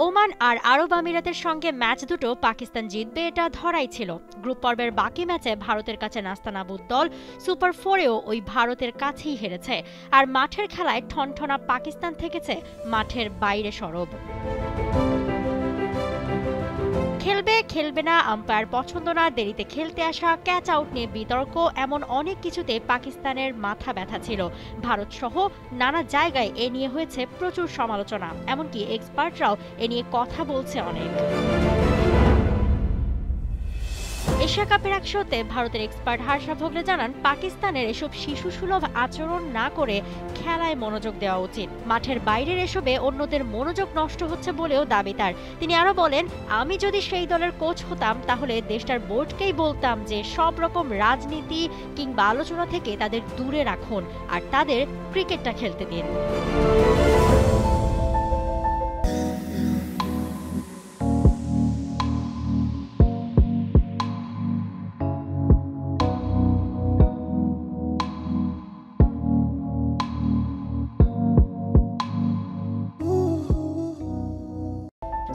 Oman আর আরব আমিরাতের সঙ্গে match দুটো পাকিস্তান জিতবে এটা ধরাই ছিল। গ্রুপ পর্বের বাকি ম্যাচে ভারতের কাছে নাস্তানাবুদ দল সুপার 4-এও ওই ভারতের কাছেই হেরেছে। আর মাঠের খেলায় ঠনঠনা পাকিস্তান থেকেছে মাঠের বাইরে সরব। খেলবে খেলবে না, আম্পায়ার পছন্দ না, দেরিতে খেলতে আসা, ক্যাচ আউট নিয়ে বিতর্ক, এমন অনেক কিছুতে পাকিস্তানের মাথা ব্যথা ছিল। ভারত সহ নানা জায়গায় এ নিয়ে হয়েছে প্রচুর সমালোচনা, এমনকি এক্সপার্টরাও এ নিয়ে কথা বলছে অনেক। এশিয়া কাপের এক শোতে ভারতের এক্সপার্ট হার্ষা ভোগলে জানান, পাকিস্তানের এসব শিশুসুলভ আচরণ না করে খেলায় মনোযোগ দেওয়া উচিত। মাঠের বাইরের এসবে অন্যদের মনোযোগ নষ্ট হচ্ছে বলেও দাবি তার। তিনি আরো বলেন, আমি যদি সেই দলের কোচ হতাম তাহলে দেশটার বোর্ডকেই বলতাম যে সব রকম রাজনীতি কিংবা আলোচনা থেকে তাদের দূরে রাখুন আর তাদের ক্রিকেটটা খেলতে দিন।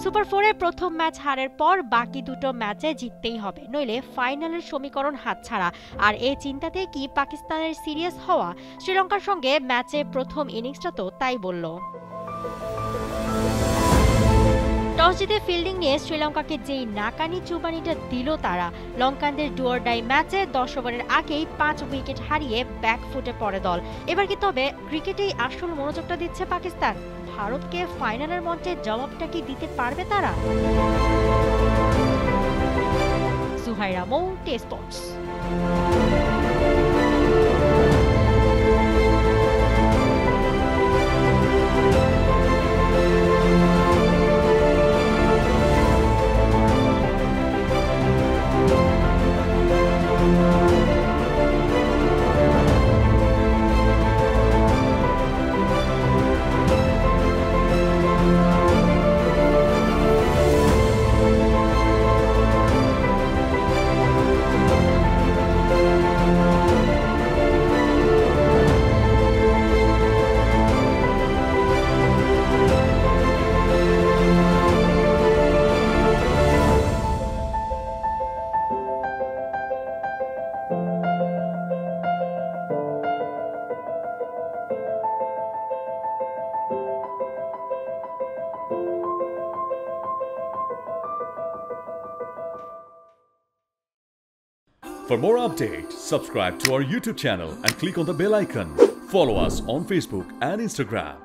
সুপার 4-এর প্রথম ম্যাচ হারের পর বাকি দুটো ম্যাচে জিততেই হবে, নইলে ফাইনালের সমীকরণ হাতছাড়া। আর এই চিন্তাতেই কি পাকিস্তানের সিরিয়াস হওয়া? শ্রীলঙ্কার সঙ্গে ম্যাচে প্রথম ইনিংসটা তো তাই বলল। টস জিতে ফিল্ডিং নিয়ে শ্রীলঙ্কাকে যেই নাকানি চুবানিটা দিল তারা। লঙ্কানদের ডুয়ার ডাই ম্যাচে 10 ওভারের আগেই 5 উইকেট হারিয়ে ব্যাকফুটে পড়ে দল। এবার কি তবে ক্রিকেটেই আসল মনোযোগটা দিচ্ছে পাকিস্তান? ভারতকে ফাইনালের মঞ্চে জবাবটা কি দিতে পারবে তারা? Suhaira Mou, test sports. For more updates, subscribe to our YouTube channel and click on the bell icon. Follow us on Facebook and Instagram.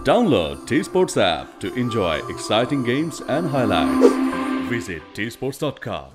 Download T-Sports app to enjoy exciting games and highlights. Visit tsports.com.